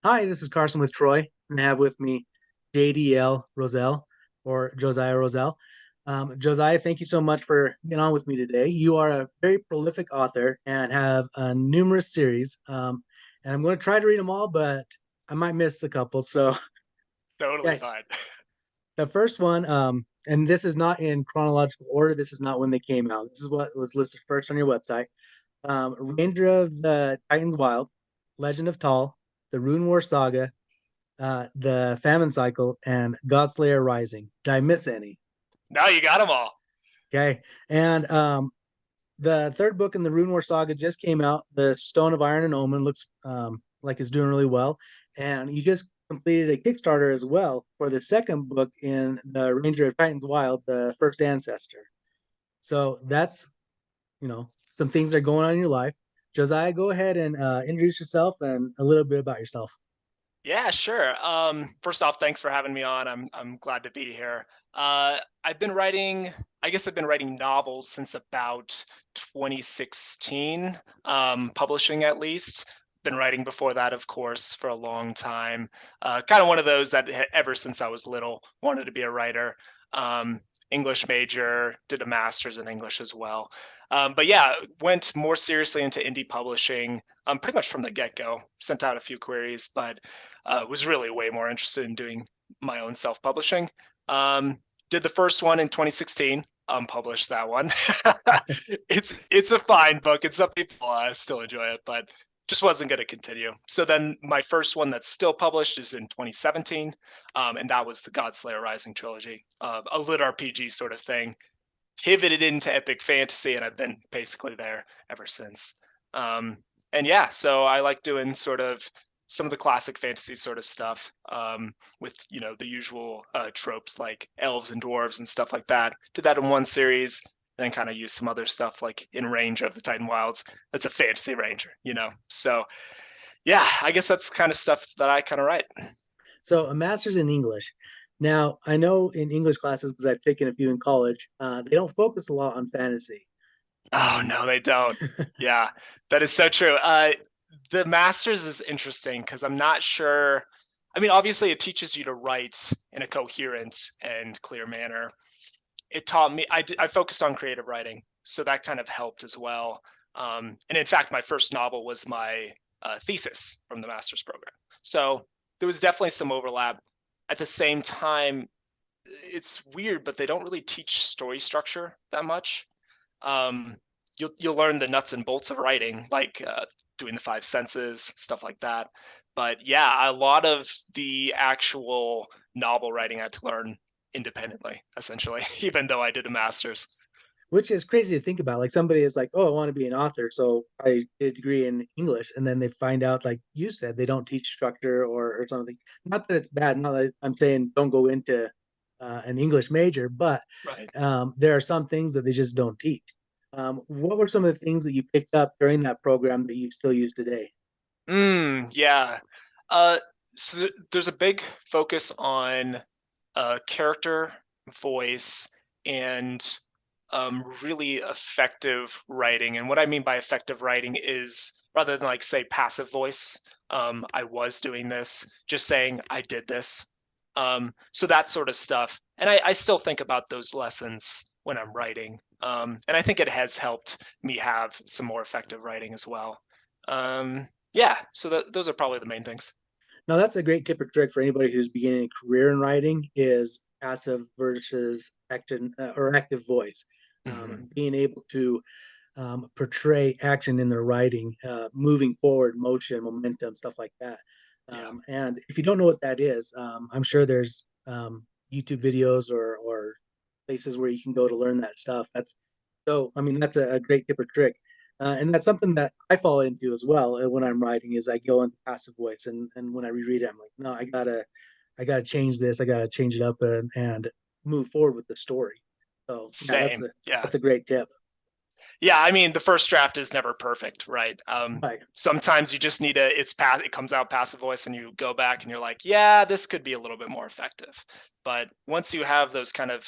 Hi, this is Carson with Troy, and I have with me JDL Rosell or Josiah Rosell. Josiah, thank you so much for being on with me today. You are a very prolific author and have numerous series. And I'm going to try to read them all, but I might miss a couple. So, Totally yeah, fine. the first one, and this is not in chronological order. This is not when they came out. This is what was listed first on your website. Ranger of the Titans Wild, Legend of Tall, the Rune War Saga, the Famine Cycle, and Godslayer Rising. Did I miss any? Now you got them all. Okay. And the third book in the Rune War Saga just came out. The Stone of Iron and Omen looks like it's doing really well. And you just completed a Kickstarter as well for the second book in the Ranger of Titans Wild, the First Ancestor. So that's, some things that are going on in your life. Josiah, go ahead and introduce yourself and a little bit about yourself. Yeah, sure. First off, thanks for having me on. I'm glad to be here. I've been writing, I guess I've been writing novels since about 2016, publishing at least. Been writing before that, of course, for a long time. Kind of one of those that ever since I was little wanted to be a writer. Um, English major, did a master's in English as well. But yeah, went more seriously into indie publishing pretty much from the get-go. Sent out a few queries, but was really way more interested in doing my own self-publishing. Did the first one in 2016. Unpublished that one. It's a fine book, and some people still enjoy it, but just wasn't going to continue. So then my first one that's still published is in 2017, and that was the Godslayer Rising trilogy, a lit RPG sort of thing. Pivoted into epic fantasy, and I've been basically there ever since. Um, and yeah, so I like doing sort of some of the classic fantasy sort of stuff with the usual tropes like elves and dwarves and stuff like that. Did that in one series, and then kind of use some other stuff like in Range of the Titan Wilds. That's a fantasy ranger. So yeah, I guess that's kind of stuff that I kind of write. So a master's in English. Now, I know in English classes, because I've taken a few in college, they don't focus a lot on fantasy. Oh Um, no, they don't. Yeah, that is so true. The master's is interesting because I'm not sure. I mean, obviously, it teaches you to write in a coherent and clear manner. It taught me. I focused on creative writing, so that kind of helped as well. And in fact, my first novel was my thesis from the master's program. So there was definitely some overlap. At the same time, it's weird, but they don't really teach story structure that much. um, you'll learn the nuts and bolts of writing, like doing the five senses, stuff like that. But yeah, a lot of the actual novel writing I had to learn independently, essentially, even though I did a master's. which is crazy to think about. Like somebody is like, "Oh, I want to be an author," so I did a degree in English, and then they find out, like you said, they don't teach structure or something. Not that it's bad. Not that I'm saying don't go into an English major, but Right. there are some things that they just don't teach. What were some of the things that you picked up during that program that you still use today? Yeah. Uh, so there's a big focus on character, voice, and really effective writing. And what I mean by effective writing is rather than like say passive voice, I was doing this, just saying I did this. So that sort of stuff. And I still think about those lessons when I'm writing. And I think it has helped me have some more effective writing as well. Yeah, so those are probably the main things. Now, that's a great tip or trick for anybody who's beginning a career in writing is passive versus active voice. Hmm. Being able to portray action in their writing, moving forward, motion, momentum, stuff like that. Yeah. And if you don't know what that is, I'm sure there's YouTube videos or places where you can go to learn that stuff. I mean, that's a great tip or trick. And that's something that I fall into as well when I'm writing is I go into passive voice and when I reread it, I'm like, no, I gotta change this, I gotta change it up and move forward with the story. So yeah, Same. Yeah. that's a great tip. Yeah, I mean, the first draft is never perfect, right? Right. Sometimes you just need it comes out passive voice and you go back and you're like, yeah, this could be a little bit more effective. But once you have those kind of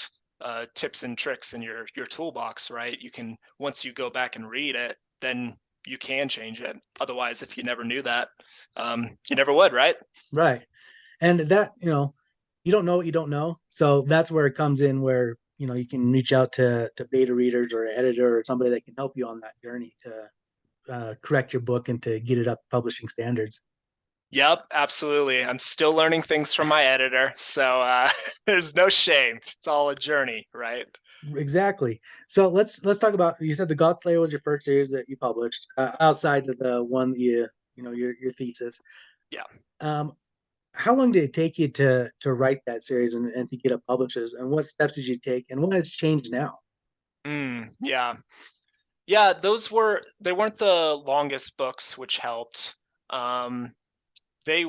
tips and tricks in your toolbox, right? You can once you go back and read it, then you can change it. Otherwise, if you never knew that, you never would, right? Right. And that, you don't know what you don't know. So that's where it comes in where, you can reach out to beta readers or an editor or somebody that can help you on that journey to correct your book and to get it up publishing standards. Yep, absolutely. I'm still learning things from my editor, so there's no shame. It's all a journey, right? Exactly. So let's talk about. You said the God Slayer was your first series that you published, outside of the one that your thesis. Yeah. Um, how long did it take you to write that series and to get it published? And what steps did you take? And what has changed now? Yeah. Yeah, they weren't the longest books, which helped. Um, they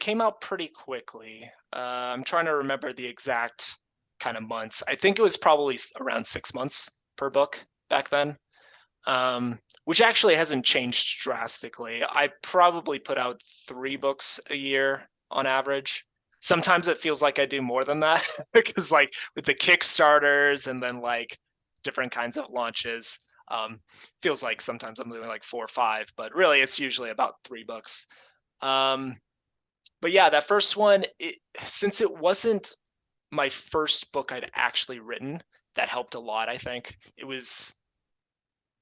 came out pretty quickly. I'm trying to remember the exact kind of months. I think it was probably around 6 months per book back then. Which actually hasn't changed drastically. I probably put out 3 books a year on average. Sometimes it feels like I do more than that because, like, with the Kickstarters and then like different kinds of launches, feels like sometimes I'm doing like 4 or 5, but really it's usually about 3 books. Um, but yeah, that first one, since it wasn't my first book I'd actually written, that helped a lot. I think it was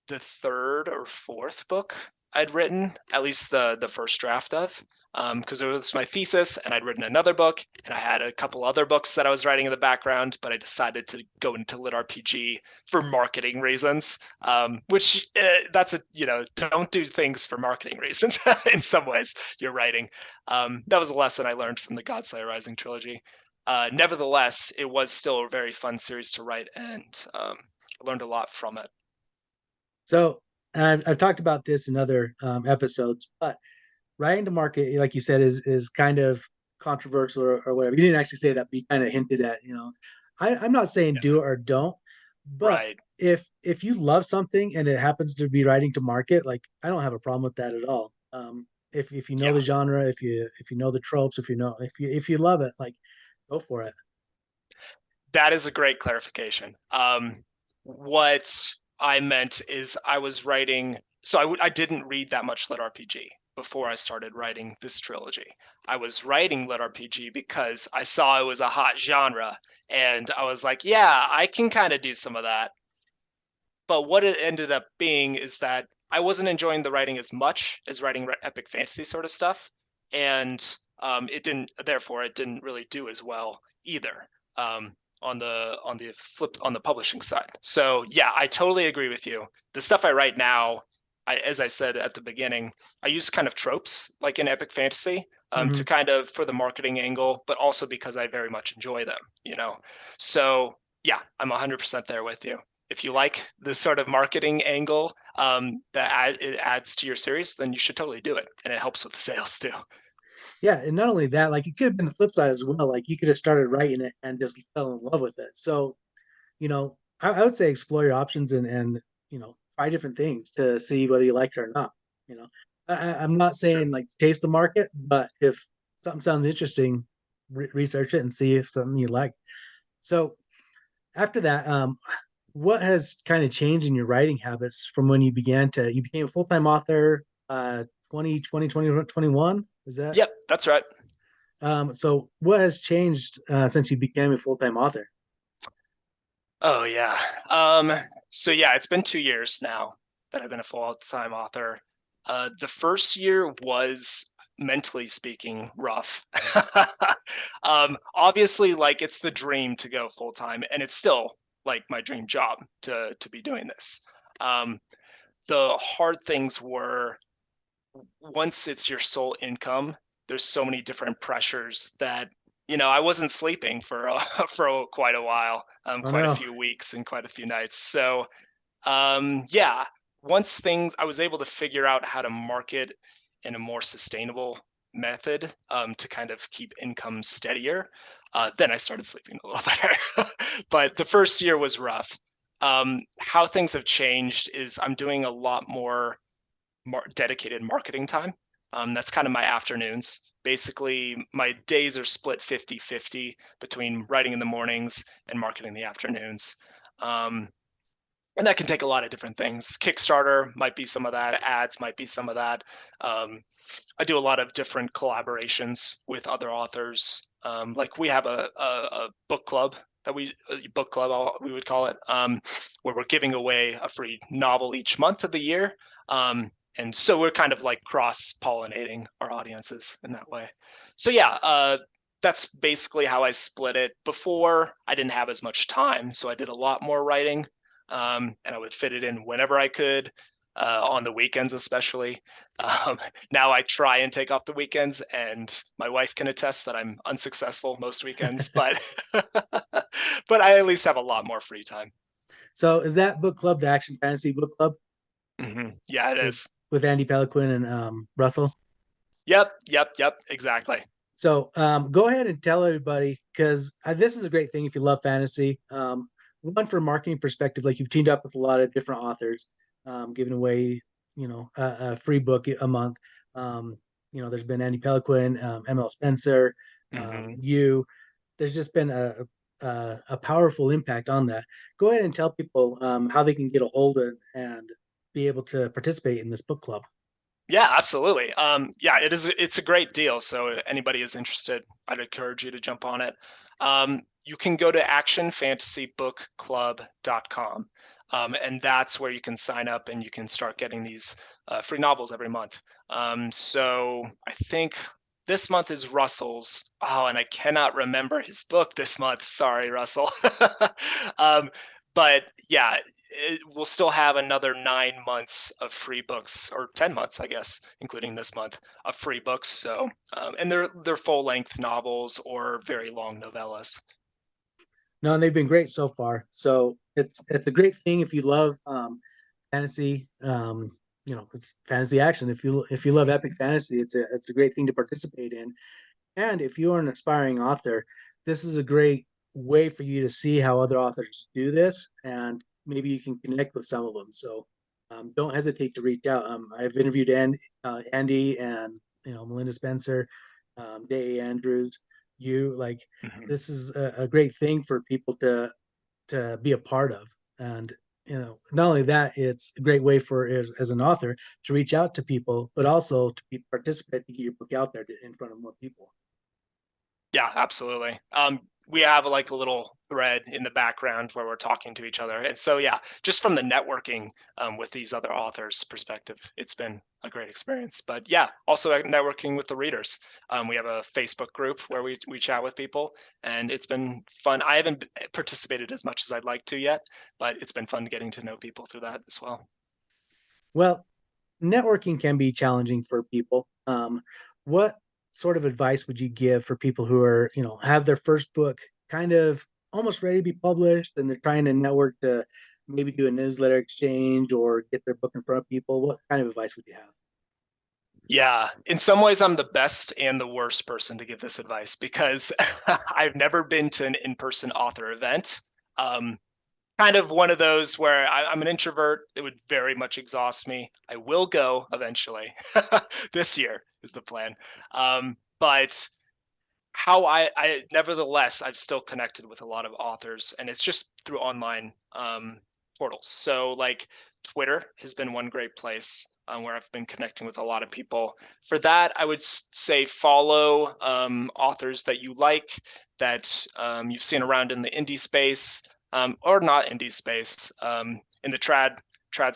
the third or fourth book I'd written, at least the first draft of, because it was my thesis, and I'd written another book, and I had a couple other books that I was writing in the background, but I decided to go into lit RPG for marketing reasons, which that's don't do things for marketing reasons. In some ways, you're writing. That was a lesson I learned from the Godslayer Rising trilogy. Nevertheless, it was still a very fun series to write, and I learned a lot from it. So, and I've talked about this in other episodes, but writing to market, like you said, is kind of controversial or whatever. You didn't actually say that, but you kind of hinted at. I'm not saying Yeah. do it or don't, but Right. if you love something and it happens to be writing to market, like I don't have a problem with that at all. If you know Yeah. the genre, if you know the tropes, if you love it, like go for it. That is a great clarification. What I meant is I was writing, so I didn't read that much lit RPG before I started writing this trilogy. I was writing lit RPG because I saw it was a hot genre, and I was like, yeah, I can kind of do some of that. But what it ended up being is that I wasn't enjoying the writing as much as writing epic fantasy sort of stuff, and it didn't really do as well either, on the publishing side. So yeah, I totally agree with you. The stuff I write now, as I said at the beginning, I use kind of tropes like in epic fantasy, to Hmm. kind of for the marketing angle, but also because I very much enjoy them. So yeah, I'm 100% there with you. If you like this sort of marketing angle, it adds to your series, then you should totally do it, and it helps with the sales too. Yeah, and not only that, like it could have been the flip side as well. Like you could have started writing it and just fell in love with it. So I would say explore your options and try different things to see whether you like it or not. You know, I'm not Sure. saying like chase the market, but if something sounds interesting, research it and see if something you like. So after that, what has kind of changed in your writing habits from when you became a full-time author, 2020, 2021? Is that? Yep, that's right. So what has changed since you became a full-time author? Oh yeah. Um, so yeah, it's been 2 years now that I've been a full-time author. The first year was, mentally speaking, rough. Obviously, like it's the dream to go full time, and it's still like my dream job to be doing this. Um, the hard things were, once it's your sole income, there's so many different pressures that, I wasn't sleeping for quite a while, Oh quite a no. few weeks and quite a few nights. So yeah, once things I was able to figure out how to market in a more sustainable method, to kind of keep income steadier, then I started sleeping a little better. But the first year was rough. How things have changed is I'm doing a lot more dedicated marketing time. That's kind of my afternoons. Basically, my days are split 50-50 between writing in the mornings and marketing in the afternoons. Um, And that can take a lot of different things. Kickstarter might be some of that. Ads might be some of that. Um, I do a lot of different collaborations with other authors. Like we have a book club that book club we would call it, where we're giving away a free novel each month of the year. And so we're kind of like cross pollinating our audiences in that way. So yeah, that's basically how I split it. Before, I didn't have as much time, so I did a lot more writing, and I would fit it in whenever I could, on the weekends especially. Um, Now I try and take off the weekends, and my wife can attest that I'm unsuccessful most weekends, but but I at least have a lot more free time. So is that book club the Action Fantasy Book Club Yeah, it with is. Andy Peliquin and Russell? Yep, exactly. So go ahead and tell everybody because this is a great thing if you love fantasy. One for marketing perspective, like you've teamed up with a lot of different authors, giving away a free book a month. Um, there's been Andy Peliquin, ML Spencer, hmm you. There's just been a powerful impact on that. Go ahead and tell people how they can get a hold of and be able to participate in this book club. Yeah, absolutely. Yeah, it's a great deal. So if anybody is interested, I'd encourage you to jump on it. You can go to actionfantasybookclub.com. And that's where you can sign up and you can start getting these free novels every month. So I think this month is Russell's. Oh, and I cannot remember his book this month. Sorry, Russell. um, but yeah, we'll still have another 9 months of free books, or 10 months, I guess, including this month, of free books. So, and they're full length novels or very long novellas. No, and they've been great so far. So it's a great thing if you love fantasy. It's fantasy action. If you love epic fantasy, it's a great thing to participate in. And if you are an aspiring author, this is a great way for you to see how other authors do this, and maybe you can connect with some of them. So don't hesitate to reach out. I've interviewed Andy and Melinda Spencer, Day Andrews. You like Mhm. this is a great thing for people to be a part of, and not only that, it's a great way for as an author to reach out to people, but also to participate to get your book out there in front of more people. Yeah, absolutely. We have like a little thread in the background where we're talking to each other, and so yeah, just from the networking with these other authors' perspective, it's been a great experience. But yeah, also networking with the readers. We have a Facebook group where we chat with people, and it's been fun. I haven't participated as much as I'd like to yet, but it's been fun getting to know people through that as well. Well, networking can be challenging for people. What sort of advice would you give for people who are, have their first book kind of almost ready to be published and they're trying to network to maybe do a newsletter exchange or get their book in front of people? What kind of advice would you have? Yeah, in some ways, I'm the best and the worst person to give this advice because I've never been to an in-person author event. Um, Kind of one of those where I'm an introvert. It would very much exhaust me. I will go eventually. This year is the plan. But how nevertheless, I've still connected with a lot of authors, and it's just through online portals. So like Twitter has been one great place where I've been connecting with a lot of people. For that, I would say follow authors that you like, that you've seen around in the indie space, or not indie space, in the trad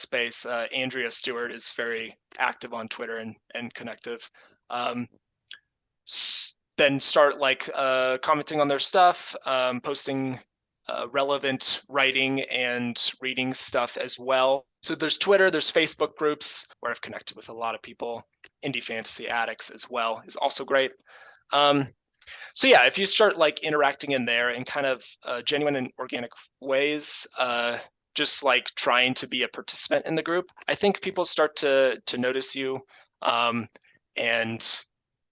space. Andrea Stewart is very active on Twitter and connective. Um, then start like commenting on their stuff, posting relevant writing and reading stuff as well. So there's Twitter, there's Facebook groups where I've connected with a lot of people. Indie fantasy addicts as well is also great. Um, so yeah, if you start like interacting in there in kind of genuine and organic ways, just like trying to be a participant in the group, I think people start to notice you. Um, and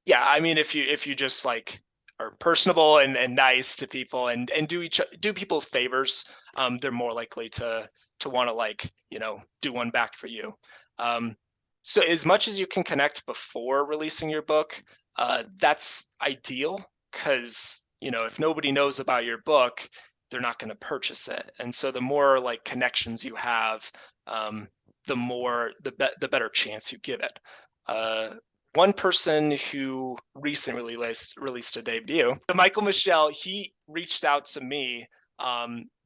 yeah, I mean, if you just like are personable and nice to people and do people's favors, they're more likely to want to like do one back for you. Um, so as much as you can connect before releasing your book, that's ideal because if nobody knows about your book, they're not going to purchase it. And so the more like connections you have, um, the better chance you give it. Uh, One person who recently released a debut, so Michael Michelle, he reached out to me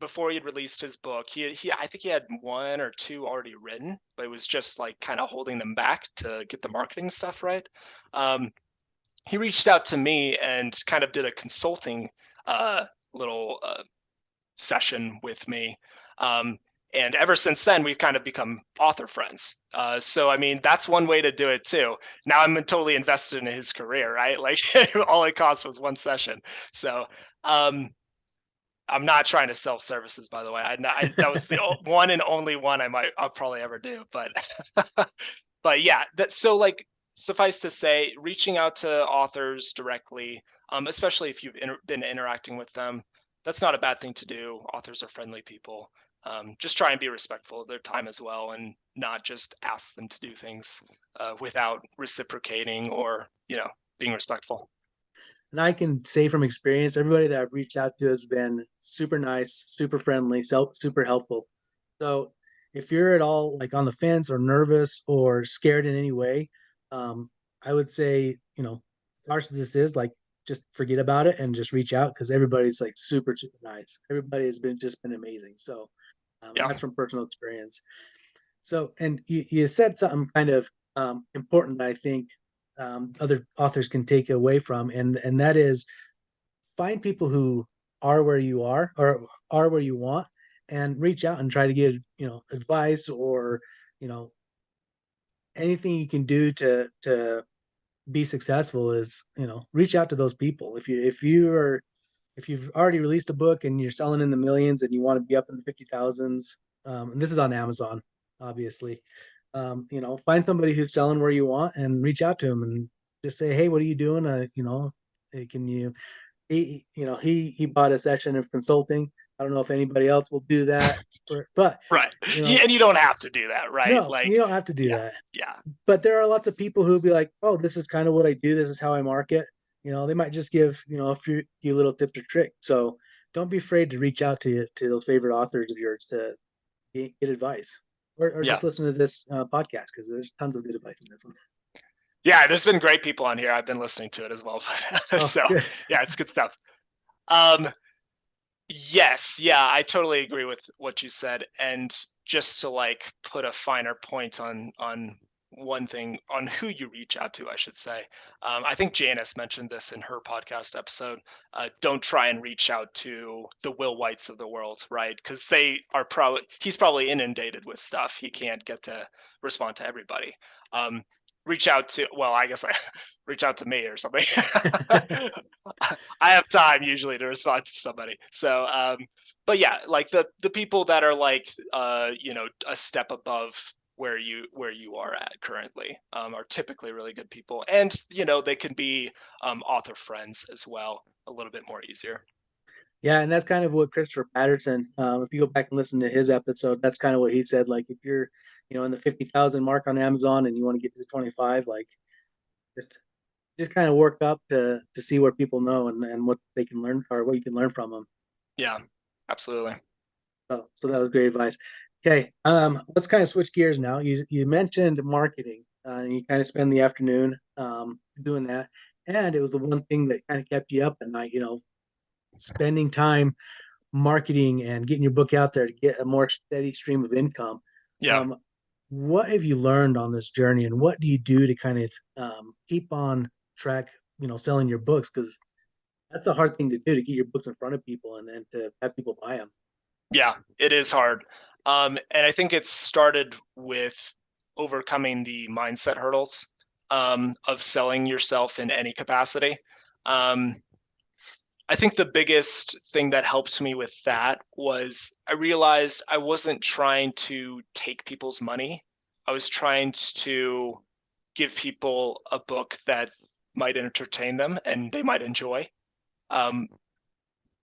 before he'd released his book. He I think he had one or two already written, but it was just like kind of holding them back to get the marketing stuff right. Um, he reached out to me and kind of did a consulting uh, little session with me. Um, and ever since then, we've kind of become author friends. So, I mean, that's one way to do it too. Now I'm totally invested in his career, right? Like all it cost was one session. So, um, I'm not trying to sell services, by the way. That was the one and only one I'll probably ever do. But but yeah, that so like suffice to say, reaching out to authors directly, especially if you've been interacting with them, that's not a bad thing to do. Authors are friendly people. Just try and be respectful of their time as well, and not just ask them to do things without reciprocating or being respectful. And I can say from experience, everybody that I've reached out to has been super nice, super friendly, super helpful. So if you're at all like on the fence or nervous or scared in any way, um, I would say, as harsh as this is, like just forget about it and just reach out because everybody's like super, super nice. Everybody has been amazing. So, and Yeah, that's from personal experience. So, and you said something kind of important that I think other authors can take away from, and that is find people who are where you are or are where you want, and reach out and try to get advice or you know anything you can do to be successful is reach out to those people. If you've already released a book and you're selling in the millions and you want to be up in the 50,000s, and this is on Amazon, obviously, find somebody who's selling where you want and reach out to them and just say, hey, what are you doing? Can you, he bought a session of consulting. I don't know if anybody else will do that, but, right. you know, And you don't have to do that, right? no, Like, you don't have to do yeah, that. yeah, But there are lots of people who'll be like, "Oh, this is kind of what I do. This is how I market." They might just give a few little tips or tricks. So don't be afraid to reach out to those favorite authors of yours to get advice, or yeah. just listen to this podcast because there's tons of good advice in this one. Yeah, there's been great people on here. I've been listening to it as well. Oh, So good. yeah, it's good stuff. Um, yes, yeah, I totally agree with what you said. And just to like put a finer point on one thing on who you reach out to, I should say. I think Janice mentioned this in her podcast episode. Don't try and reach out to the Will Whites of the world, right? Because he's probably inundated with stuff. He can't get to respond to everybody. Um, Reach out to, well, I guess I reach out to me or something. I have time usually to respond to somebody. So, but yeah, like the people that are like, a step above where you are at currently, are typically really good people, and they can be author friends as well, a little bit more easier. Yeah, and that's kind of what Christopher Patterson. If you go back and listen to his episode, that's kind of what he said. Like if you're, in the 50,000 mark on Amazon and you want to get to the 25, like just just kind of work up to see where people know and what they can learn or what you can learn from them. Yeah, absolutely. So that was great advice. Okay, let's kind of switch gears now. You mentioned marketing, and you kind of spend the afternoon doing that, and it was the one thing that kind of kept you up at night. Spending time marketing and getting your book out there to get a more steady stream of income. Yeah. Um, what have you learned on this journey, and what do you do to kind of keep on track? Selling your books because that's a hard thing to do to get your books in front of people and to have people buy them. Yeah, it is hard. And I think it started with overcoming the mindset hurdles of selling yourself in any capacity. Um, I think the biggest thing that helped me with that was I realized I wasn't trying to take people's money. I was trying to give people a book that might entertain them and they might enjoy. Um,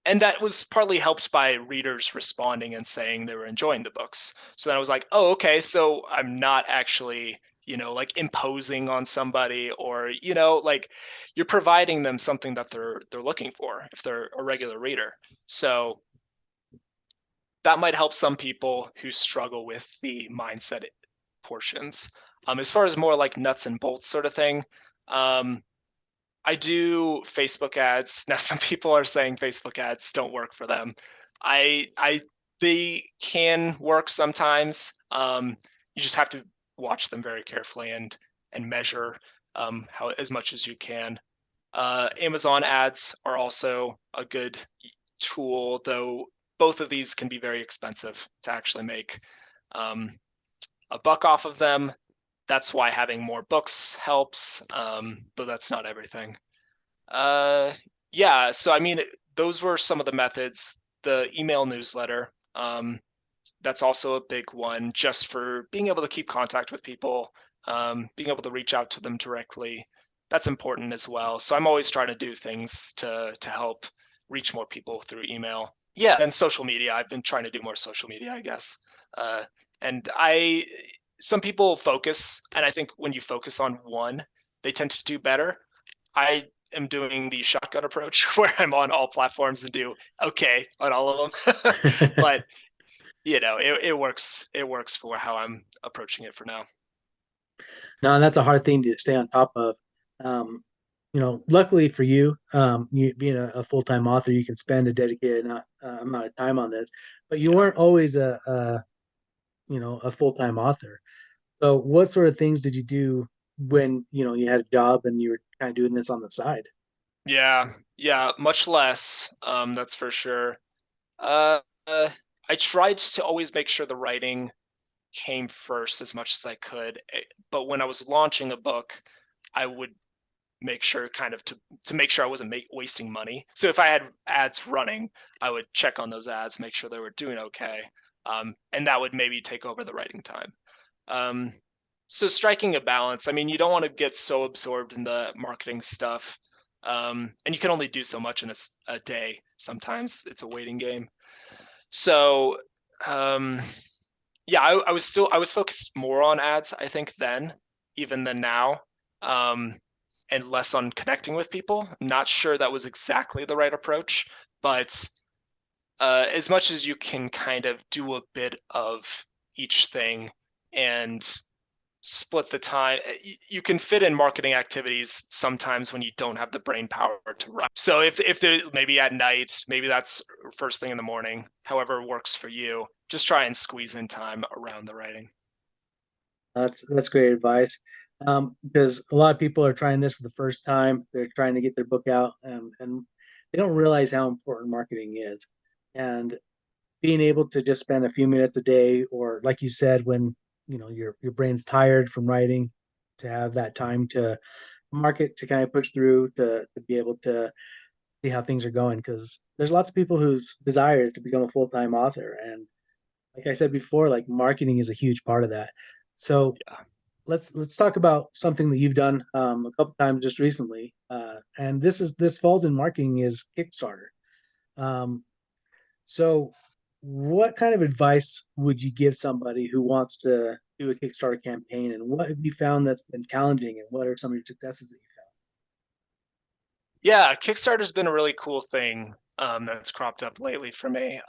and that was partly helped by readers responding and saying they were enjoying the books. So then I was like, oh, okay, so I'm not actually, like imposing on somebody, or like you're providing them something that they're looking for if they're a regular reader. So that might help some people who struggle with the mindset portions. As far as more like nuts and bolts sort of thing, um, I do Facebook ads. Now, some people are saying Facebook ads don't work for them. I they can work sometimes. You just have to watch them very carefully and measure how as much as you can. Amazon ads are also a good tool, though both of these can be very expensive to actually make um, a buck off of them. That's why having more books helps, but that's not everything. Uh, yeah, so I mean, those were some of the methods. The email newsletter, that's also a big one, just for being able to keep contact with people, being able to reach out to them directly. That's important as well. So I'm always trying to do things to help reach more people through email. Yeah, and social media. I've been trying to do more social media, I guess. Uh, and some people focus, and I think when you focus on one, they tend to do better. I am doing the shotgun approach where I'm on all platforms and do okay on all of them. But it works. It works for how I'm approaching it for now. No, and that's a hard thing to stay on top of. Luckily for you, you being a full-time author, you can spend a dedicated amount of time on this, but you Yeah. weren't always a full-time author. So what sort of things did you do when, you had a job and you were kind of doing this on the side? Yeah. Yeah. Much less. That's for sure. Uh, uh, I tried to always make sure the writing came first as much as I could. But when I was launching a book, I would make sure kind of to make sure I wasn't wasting money. So if I had ads running, I would check on those ads, make sure they were doing okay, and that would maybe take over the writing time. Um, so striking a balance. I mean, you don't want to get so absorbed in the marketing stuff, and you can only do so much in a day. Sometimes it's a waiting game. So um, yeah, I was focused more on ads, I think, then, even than now, and less on connecting with people. I'm not sure that was exactly the right approach, but as much as you can kind of do a bit of each thing and split the time, you can fit in marketing activities sometimes when you don't have the brain power to write. So if there maybe at night, maybe that's first thing in the morning, however works for you, just try and squeeze in time around the writing. That's great advice. Because a lot of people are trying this for the first time. They're trying to get their book out, and they don't realize how important marketing is. And being able to just spend a few minutes a day, or like you said, when your brain's tired from writing, to have that time to market, to kind of push through, to be able to see how things are going. Because there's lots of people whose desire is to become a full-time author, and like I said before, like marketing is a huge part of that. So Yeah. let's talk about something that you've done a couple times just recently, and this falls in marketing is Kickstarter. Um, so, what kind of advice would you give somebody who wants to do a Kickstarter campaign, and what have you found that's been challenging, and what are some of your successes that you Yeah, Kickstarter's been a really cool thing that's cropped up lately for me.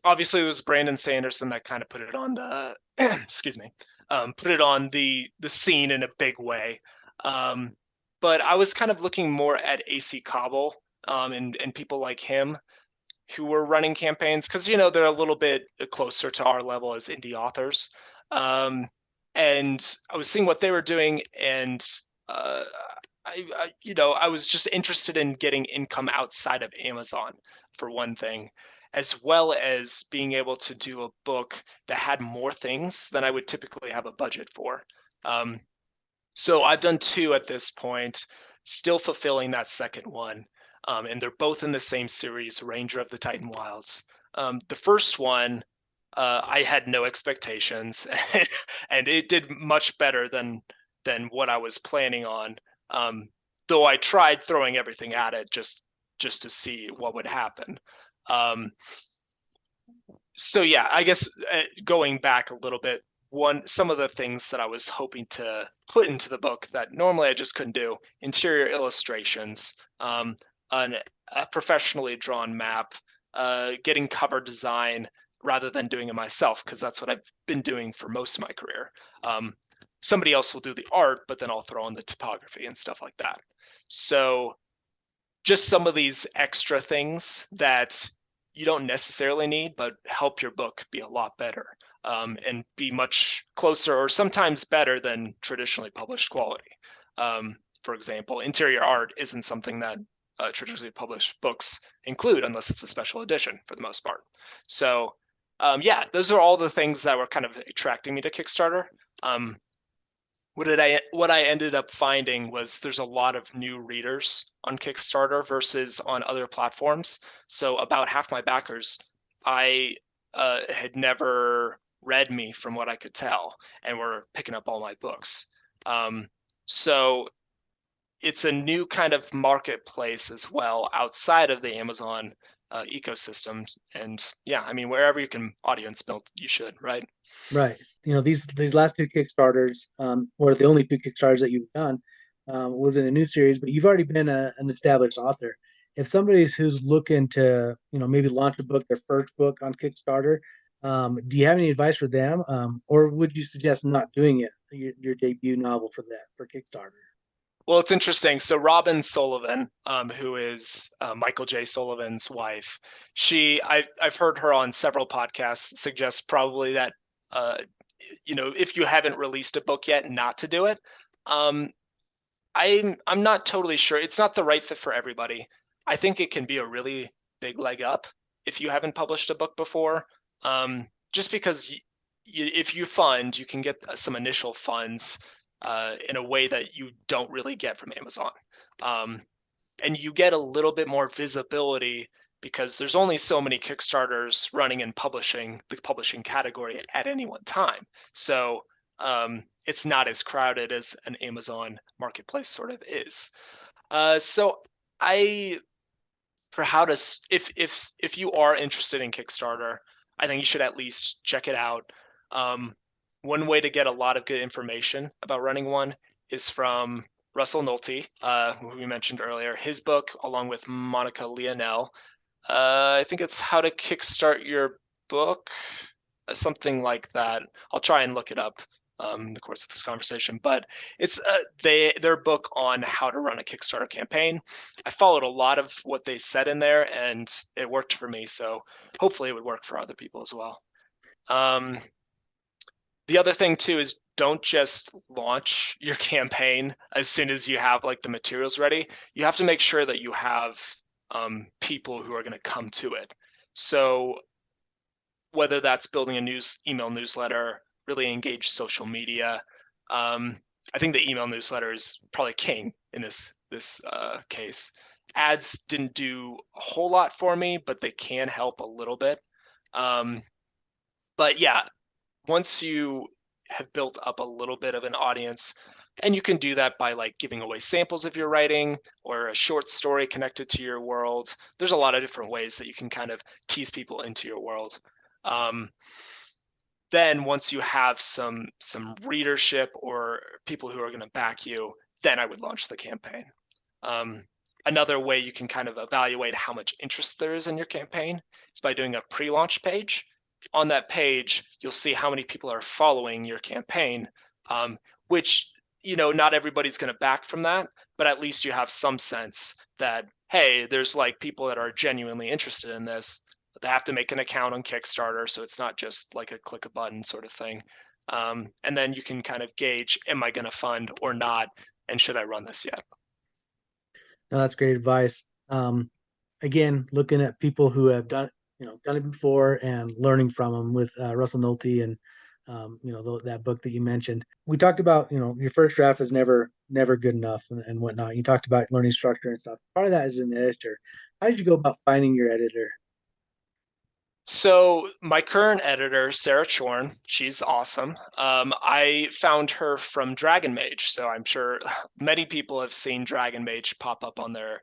Obviously, it was Brandon Sanderson that kind of put it on the excuse me, put it on the scene in a big way. Um, but I was kind of looking more at AC Cobble and people like him who were running campaigns because they're a little bit closer to our level as indie authors. Um, and I was seeing what they were doing, and uh, I was just interested in getting income outside of Amazon for one thing, as well as being able to do a book that had more things than I would typically have a budget for. Um, so I've done two at this point, still fulfilling that second one. And they're both in the same series, Ranger of the Titan Wilds. The first one, I had no expectations, and it did much better than what I was planning on. Um, though I tried throwing everything at it just to see what would happen. Um, so yeah, I guess going back a little bit, some of the things that I was hoping to put into the book that normally I just couldn't do: interior illustrations, an, a professionally drawn map, getting cover design, rather than doing it myself, because that's what I've been doing for most of my career. Um, Somebody else will do the art, but then I'll throw in the typography and stuff like that. So just some of these extra things that you don't necessarily need, but help your book be a lot better, and be much closer or sometimes better than traditionally published quality. For example, interior art isn't something that traditionally published books include unless it's a special edition for the most part. So, yeah, those are all the things that were kind of attracting me to Kickstarter. Um, what I ended up finding was there's a lot of new readers on Kickstarter versus on other platforms. So about half my backers, I had never read me from what I could tell, and were picking up all my books. Um, so it's a new kind of marketplace as well outside of the Amazon ecosystem. And yeah, I mean, wherever you can audience build, you should, right? Right. These last two Kickstarters, or the only two Kickstarters that you've done, was in a new series, but you've already been an established author. If somebody's who's looking to, maybe launch a book, their first book on Kickstarter, do you have any advice for them, or would you suggest not doing it, your debut novel for Kickstarter? Well, it's interesting. So Robin Sullivan, who is Michael J. Sullivan's wife, I've heard her on several podcasts suggest probably that uh, if you haven't released a book yet, not to do it. Um, I'm not totally sure. It's not the right fit for everybody. I think it can be a really big leg up if you haven't published a book before. Just because if you fund, you can get some initial funds in a way that you don't really get from Amazon. Um, and you get a little bit more visibility because there's only so many Kickstarters running in the publishing category at any one time. So it's not as crowded as an Amazon marketplace sort of is. So I for how to if you are interested in Kickstarter, I think you should at least check it out. Um, One way to get a lot of good information about running one is from Russell Nolte, who we mentioned earlier. His book, along with Monica Lionel, I think it's How to Kickstart Your Book, something like that. I'll try and look it up in the course of this conversation, but it's their book on how to run a Kickstarter campaign. I followed a lot of what they said in there, and it worked for me. So hopefully, it would work for other people as well. Um, the other thing too is don't just launch your campaign as soon as you have like the materials ready. You have to make sure that you have people who are going to come to it. So whether that's building a email newsletter, really engage social media. Um, I think the email newsletter is probably king in this case. Ads didn't do a whole lot for me, but they can help a little bit. Um, but yeah, once you have built up a little bit of an audience, and you can do that by like giving away samples of your writing or a short story connected to your world. There's a lot of different ways that you can kind of tease people into your world. Um, then once you have some readership or people who are going to back you, then I would launch the campaign. Um, Another way you can kind of evaluate how much interest there is in your campaign is by doing a pre-launch page. On that page, you'll see how many people are following your campaign, which not everybody's going to back from that, but at least you have some sense that hey, there's like people that are genuinely interested in this. They have to make an account on Kickstarter, so it's not just like a click a button sort of thing. And then you can kind of gauge, am I going to fund or not, and should I run this yet? No, that's great advice. Again, looking at people who have done it before and learning from them with Russell Nolte and that book that you mentioned. We talked about your first draft is never good enough and whatnot. You talked about learning structure and stuff. Part of that is an editor. How did you go about finding your editor? So my current editor, Sarah Chorn, she's awesome. I found her from Dragon Mage, so I'm sure many people have seen Dragon Mage pop up on their,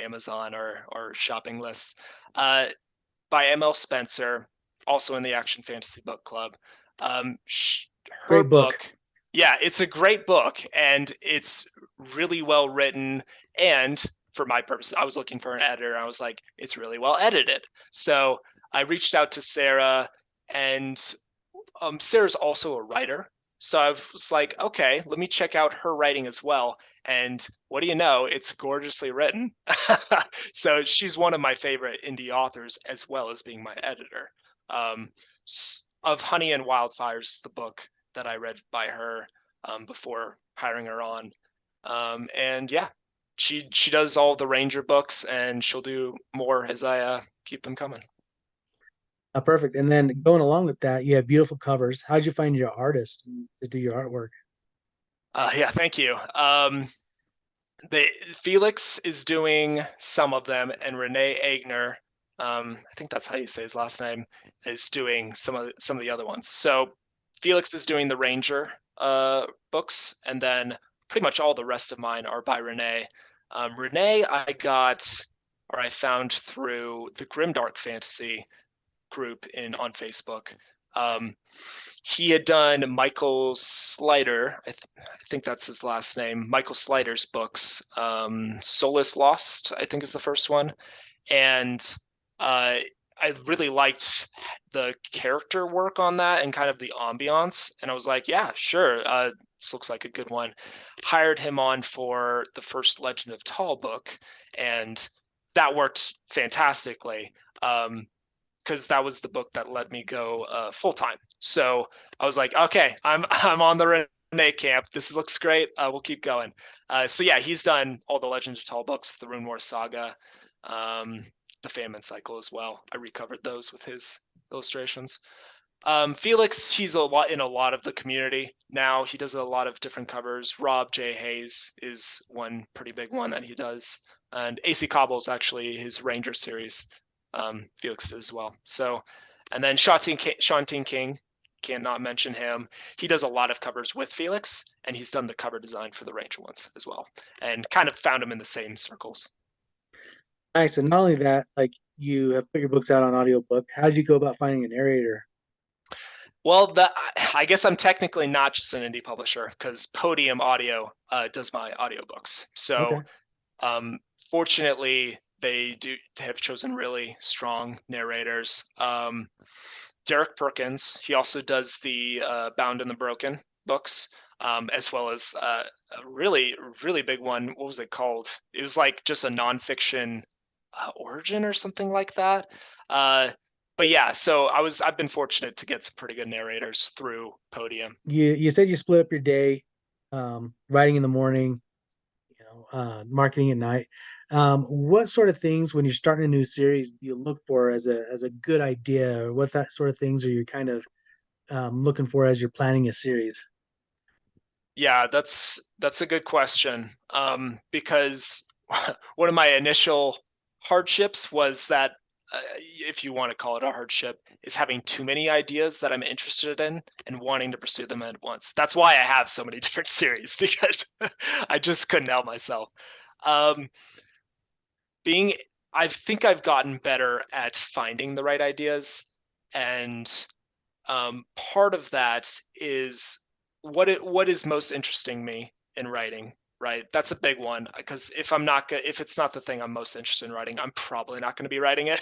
Amazon or shopping lists. By ML Spencer, also in the Action Fantasy Book Club. Her Great book, book. yeah, it's a great book and it's really well written. And for my purpose, I was looking for an editor. I was like, it's really well edited. So I reached out to Sarah, and Sarah's also a writer. So I was like, okay, let me check out her writing as well. And what do you know? It's gorgeously written. So she's one of my favorite indie authors, as well as being my editor. Um, of Honey and Wildfires, the book that I read by her before hiring her on. And yeah, she does all the Ranger books, and she'll do more as I keep them coming. Perfect. And then going along with that, you have beautiful covers. How'd you find your artist to do your artwork? Yeah, thank you. They Felix is doing some of them, and Renee Agner, I think that's how you say his last name, is doing some of the other ones. So Felix is doing the Ranger books, and then pretty much all the rest of mine are by Renee. Renee, I found through the Grimdark Fantasy group in on Facebook. Um, he had done Michael Slider, I think that's his last name, Michael Slider's books. Soulless Lost, I think is the first one. And uh, I really liked the character work on that and kind of the ambiance. And I was like, yeah, sure, this looks like a good one. Hired him on for the first Legend of Tall book, and that worked fantastically. Because that was the book that let me go full time. So I was like, okay, I'm on the Renee camp. This looks great. We'll keep going. So yeah, he's done all the Legends of Tall books, the Rune War Saga, um, the Famine Cycle as well. I recovered those with his illustrations. Felix, he's a lot of the community now. He does a lot of different covers. Rob J. Hayes is one pretty big one that he does, and AC Cobble's actually his Ranger series. Felix did as well. So, and then Shanteen King, can't not mention him. He does a lot of covers with Felix, and he's done the cover design for the Ranger ones as well, and kind of found him in the same circles. Nice. And not only that, like you have put your books out on audiobook. How did you go about finding a narrator? Well, I guess I'm technically not just an indie publisher because Podium Audio does my audiobooks. So, Okay. um, fortunately, they do have chosen really strong narrators. Derek Perkins, he also does the Bound and the Broken books, as well as a really big one. What was it called? It was like just a nonfiction origin or something like that. Uh, but yeah, so I've been fortunate to get some pretty good narrators through Podium. You said you split up your day, writing in the morning, marketing at night. What sort of things when you're starting a new series do you look for as a good idea, or what that sort of things are you kind of looking for as you're planning a series? Yeah, that's a good question. Because one of my initial hardships was that, if you want to call it a hardship, is having too many ideas that I'm interested in and wanting to pursue them at once. That's why I have so many different series because I just couldn't help myself. Um, being, I think I've gotten better at finding the right ideas, and part of that is what is most interesting me in writing, right? That's a big one because if it's not the thing I'm most interested in writing, I'm probably not going to be writing it.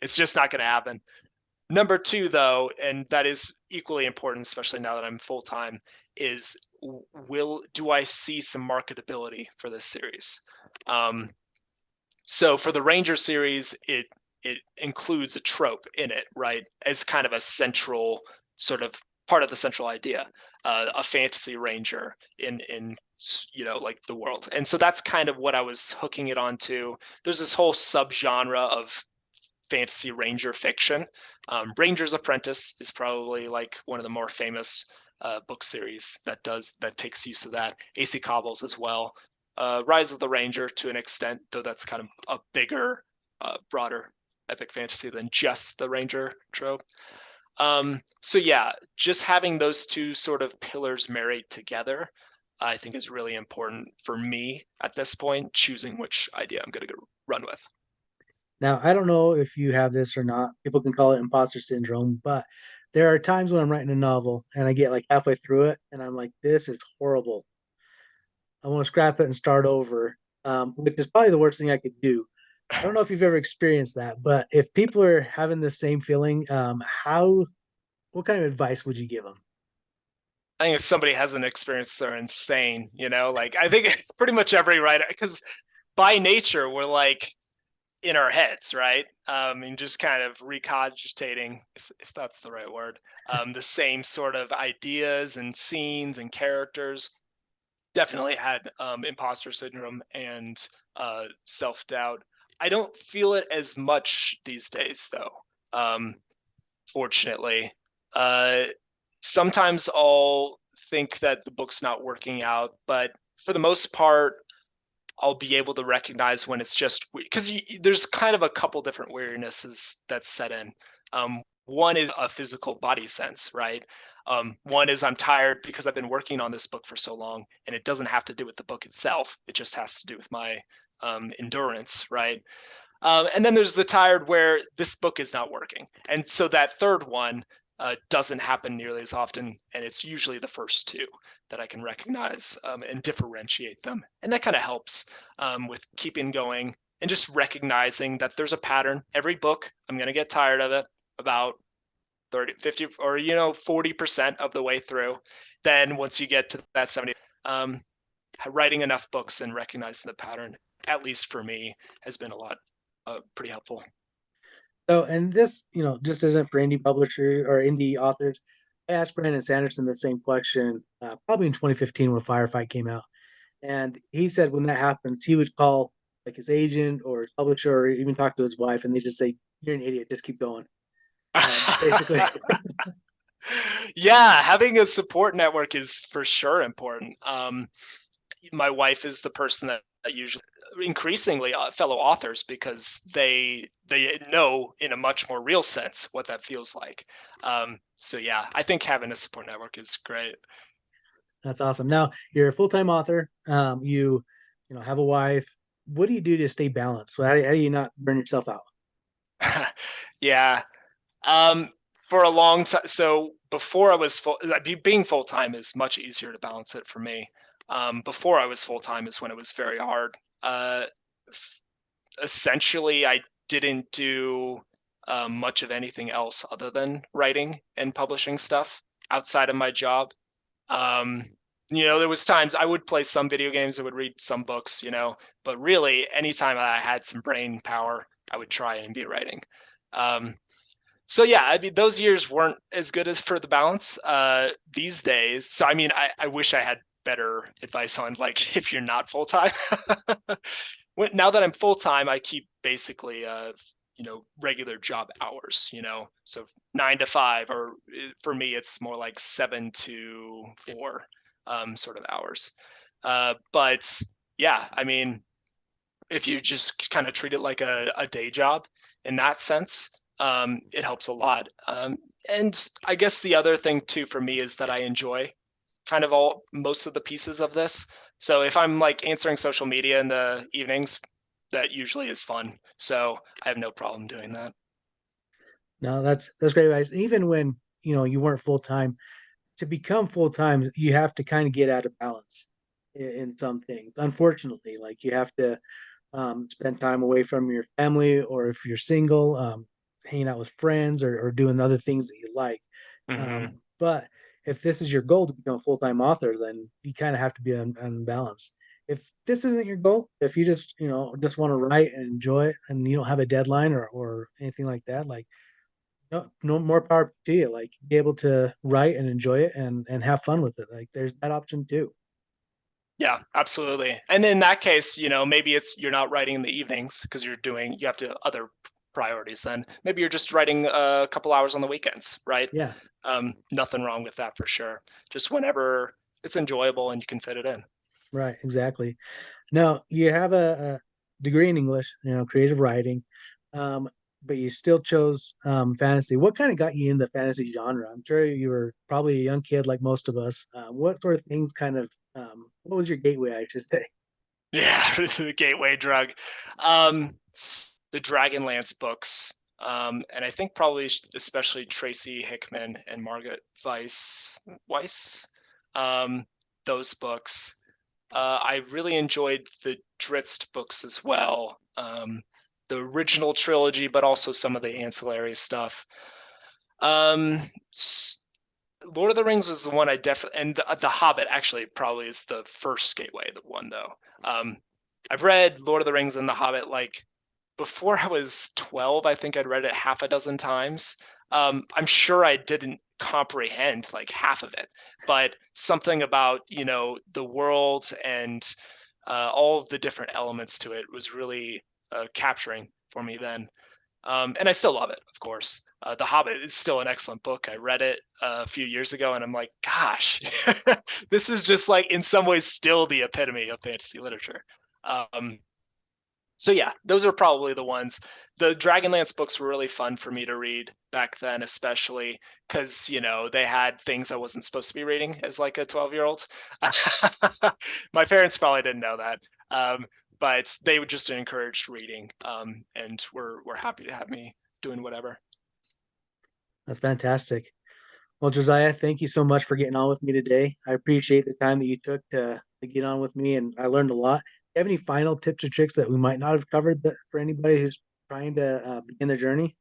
It's just not going to happen. Number two, though, and that is equally important, especially now that I'm full time, is will do I see some marketability for this series? Um, so for the Ranger series, it includes a trope in it, right? As kind of a central sort of part of the central idea, a fantasy ranger in like the world. And so that's kind of what I was hooking it onto. There's this whole subgenre of fantasy ranger fiction. Ranger's Apprentice is probably like one of the more famous book series that takes use of that. AC Cobbles as well. Rise of the Ranger to an extent, though that's kind of a bigger, broader epic fantasy than just the Ranger trope. So yeah, just having those two sort of pillars married together, I think is really important for me at this point, choosing which idea I'm going to go run with. Now, I don't know if you have this or not. People can call it imposter syndrome, but there are times when I'm writing a novel and I get like halfway through it and I'm like, this is horrible. I want to scrap it and start over, which is probably the worst thing I could do. I don't know if you've ever experienced that, but if people are having the same feeling, what kind of advice would you give them? I think if somebody hasn't experienced, they're insane. Like I think pretty much every writer, because by nature we're like in our heads, right? And just kind of recogitating, if that's the right word, the same sort of ideas and scenes and characters. Definitely had imposter syndrome and self doubt. I don't feel it as much these days, though. Fortunately, uh, sometimes I'll think that the book's not working out, but for the most part, I'll be able to recognize when it's just because there's kind of a couple different weirdnesses that set in. One is a physical body sense, right? One is I'm tired because I've been working on this book for so long, and it doesn't have to do with the book itself. It just has to do with my endurance, right? And then there's the tired where this book is not working. And so that third one doesn't happen nearly as often. And it's usually the first two that I can recognize and differentiate them. And that kind of helps with keeping going and just recognizing that there's a pattern. Every book, I'm going to get tired of it about 30, 50, or, 40% of the way through. Then once you get to that 70, um, writing enough books and recognizing the pattern, at least for me, has been a lot pretty helpful. So, and this, just isn't for indie publishers or indie authors. I asked Brandon Sanderson the same question, probably in 2015 when Firefight came out. And he said when that happens, he would call like his agent or his publisher or even talk to his wife, and they just say, "You're an idiot. Just keep going." Basically, Yeah, having a support network is for sure important. My wife is the person that usually increasingly fellow authors because they know in a much more real sense what that feels like. So yeah, I think having a support network is great. that's awesome. Now you're a full time author. Have a wife. What do you do to stay balanced? How do you not burn yourself out? Yeah. Um, for a long time, so before I was being full time is much easier to balance it for me. Before I was full time is when it was very hard. Essentially, I didn't do much of anything else other than writing and publishing stuff outside of my job. Um, there was times I would play some video games, I would read some books, but really anytime I had some brain power, I would try and be writing. Um, so yeah, I mean, those years weren't as good as for the balance these days. So I mean, I wish I had better advice on like if you're not full time. Now that I'm full time, I keep basically regular job hours. So 9 to 5, or for me, it's more like 7 to 4 sort of hours. But yeah, I mean, if you just kind of treat it like a day job in that sense, it helps a lot. And I guess the other thing too for me is that I enjoy kind of all most of the pieces of this. So if I'm like answering social media in the evenings, that usually is fun. So I have no problem doing that. No, that's great advice. Even when you weren't full time, to become full time, you have to kind of get out of balance in some things. Unfortunately, like you have to spend time away from your family, or if you're single, hanging out with friends or doing other things that you like. Hmm. But if this is your goal to become a full time author, then you kind of have to be on balance. If this isn't your goal, if you just want to write and enjoy it, and you don't have a deadline or anything like that, like no more power to you. Like be able to write and enjoy it and have fun with it. Like there's that option too. Yeah, absolutely. And in that case, maybe it's you're not writing in the evenings because you have to other priorities then. Maybe you're just writing a couple hours on the weekends, right? Yeah, Nothing wrong with that for sure. Just whenever it's enjoyable and you can fit it in. right, exactly. Now you have a degree in English, creative writing, um, but you still chose fantasy. What kind of got you in the fantasy genre? I'm sure you were probably a young kid like most of us. What sort of things what was your gateway, I should say? Yeah, the gateway drug. The Dragonlance books. And I think probably especially Tracy Hickman and Margaret Weiss. Um, those books. I really enjoyed the Drizzt books as well. the original trilogy, but also some of the ancillary stuff. Um, Lord of the Rings was the one I definitely, and the Hobbit actually probably is the first gateway, the one though. Um, I've read Lord of the Rings and the Hobbit like before I was 12. I think I'd read it half a dozen times. I'm sure I didn't comprehend like half of it, but something about the world and all of the different elements to it was really capturing for me then. And I still love it, of course. The Hobbit is still an excellent book. I read it a few years ago, and I'm like, gosh, this is just like in some ways still the epitome of fantasy literature. Um, so yeah, those are probably the ones. The Dragonlance books were really fun for me to read back then, especially because they had things I wasn't supposed to be reading as like a 12-year-old. My parents probably didn't know that, but they would just encourage reading, and were happy to have me doing whatever. That's fantastic. Well, Josiah, thank you so much for getting on with me today. I appreciate the time that you took to get on with me, and I learned a lot. Do you have any final tips or tricks that we might not have covered that, for anybody who's trying to begin their journey?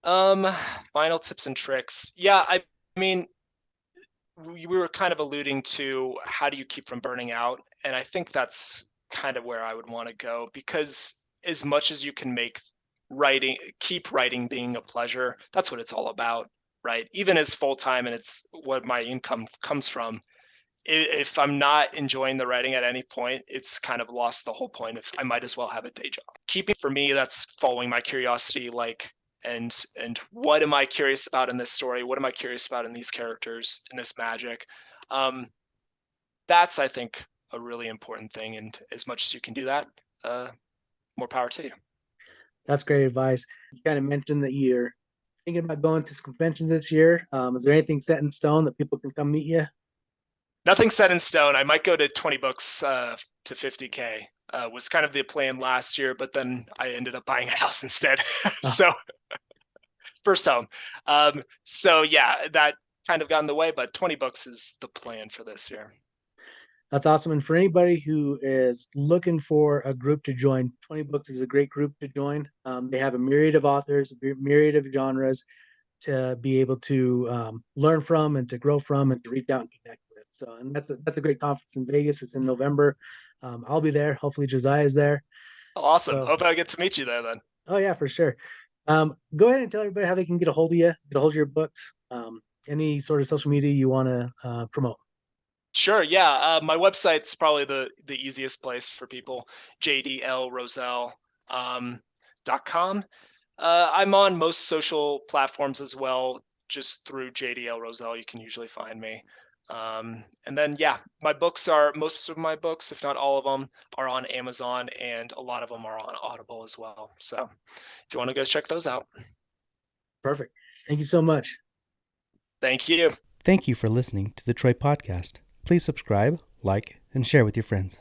Um, Final tips and tricks. Yeah, I mean, we were kind of alluding to how do you keep from burning out, and I think that's kind of where I would want to go, because as much as you can make writing, keep writing being a pleasure, that's what it's all about, right? Even as full time, and it's what my income comes from. If I'm not enjoying the writing at any point, it's kind of lost the whole point. If I might as well have a day job. Keeping, for me, that's following my curiosity, like, and what am I curious about in this story? What am I curious about in these characters, in this magic? Um, that's, I think, a really important thing. And as much as you can do that, uh, more power to you. That's great advice. You kind of mentioned that you're thinking about going to some conventions this year. Is there anything set in stone that people can come meet you? Nothing set in stone. I might go to 20 books to 50K. Was kind of the plan last year, but then I ended up buying a house instead. Oh, So first home. So yeah, that kind of got in the way, but 20 books is the plan for this year. that's awesome. And for anybody who is looking for a group to join, 20 Books is a great group to join. They have a myriad of authors, a myriad of genres to be able to learn from and to grow from and to reach out and connect with. So, and that's a great conference in Vegas. It's in November. I'll be there. Hopefully, Josiah is there. Awesome. So, Hope I get to meet you there then. oh yeah, for sure. Go ahead and tell everybody how they can get a hold of you, get a hold of your books, any sort of social media you want to promote. Sure. Yeah. My website's probably the easiest place for people. jdlrosell .com. I'm on most social platforms as well. Just through JDL Rosell, you can usually find me. And then, yeah, most of my books, if not all of them, are on Amazon, and a lot of them are on Audible as well. So if you want to go check those out. Perfect. Thank you so much. Thank you. Thank you for listening to the Troy Podcast. Please subscribe, like, and share with your friends.